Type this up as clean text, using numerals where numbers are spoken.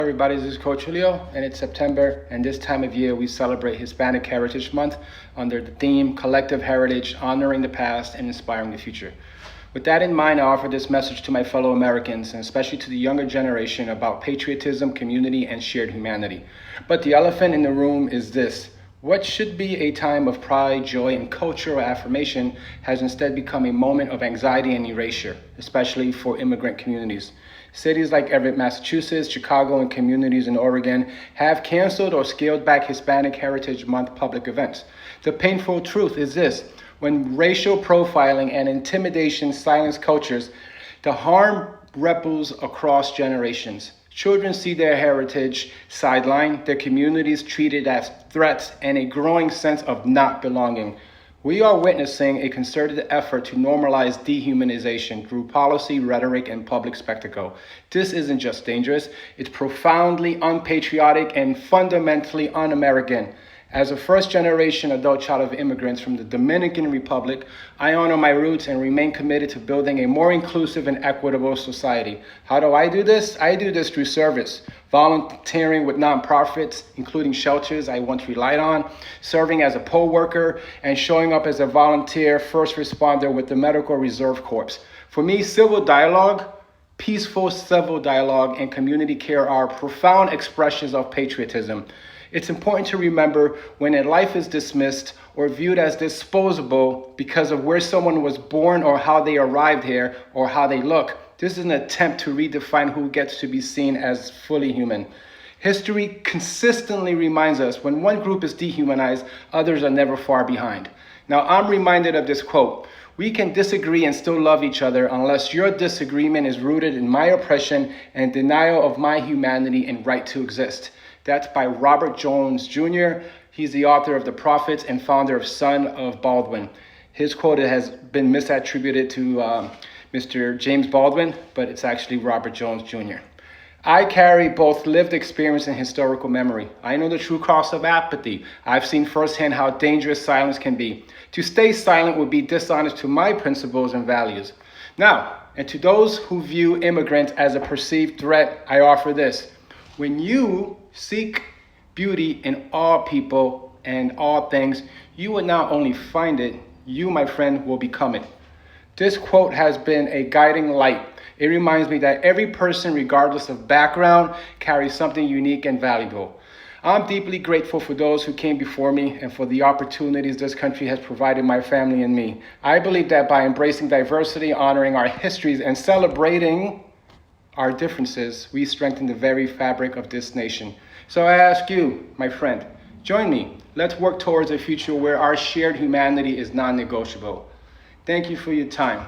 Everybody, this is Coach Julio, and it's September, and this time of year we celebrate Hispanic Heritage Month under the theme Collective Heritage, Honoring the Past and Inspiring the Future. With that in mind, I offer this message to my fellow Americans, and especially to the younger generation, about patriotism, community, and shared humanity. But the elephant in the room is this. What should be a time of pride, joy, and cultural affirmation has instead become a moment of anxiety and erasure, especially for immigrant communities. Cities like Everett, Massachusetts, Chicago, and communities in Oregon have canceled or scaled back Hispanic Heritage Month public events. The painful truth is this: when racial profiling and intimidation silence cultures, the harm ripples across generations. Children see their heritage sidelined, their communities treated as threats, and a growing sense of not belonging. We are witnessing a concerted effort to normalize dehumanization through policy, rhetoric, and public spectacle. This isn't just dangerous, it's profoundly unpatriotic and fundamentally un-American. As a first-generation adult child of immigrants from the Dominican Republic, I honor my roots and remain committed to building a more inclusive and equitable society. How do I do this? I do this through service, volunteering with nonprofits, including shelters I once relied on, serving as a poll worker, and showing up as a volunteer first responder with the Medical Reserve Corps. For me, civil dialogue, peaceful civil dialogue, and community care are profound expressions of patriotism. It's important to remember when a life is dismissed or viewed as disposable because of where someone was born or how they arrived here or how they look, this is an attempt to redefine who gets to be seen as fully human. History consistently reminds us when one group is dehumanized, others are never far behind. Now, I'm reminded of this quote: "We can disagree and still love each other unless your disagreement is rooted in my oppression and denial of my humanity and right to exist." That's by Robert Jones Jr. He's the author of The Prophets and founder of Son of Baldwin. His quote has been misattributed to Mr. James Baldwin, but it's actually Robert Jones Jr. I carry both lived experience and historical memory. I know the true cost of apathy. I've seen firsthand how dangerous silence can be. To stay silent would be dishonest to my principles and values. Now, and to those who view immigrants as a perceived threat, I offer this. When you seek beauty in all people and all things, you will not only find it, you, my friend, will become it. This quote has been a guiding light. It reminds me that every person, regardless of background, carries something unique and valuable. I'm deeply grateful for those who came before me and for the opportunities this country has provided my family and me. I believe that by embracing diversity, honoring our histories, and celebrating our differences, we strengthen the very fabric of this nation. So I ask you, my friend, join me. Let's work towards a future where our shared humanity is non-negotiable. Thank you for your time.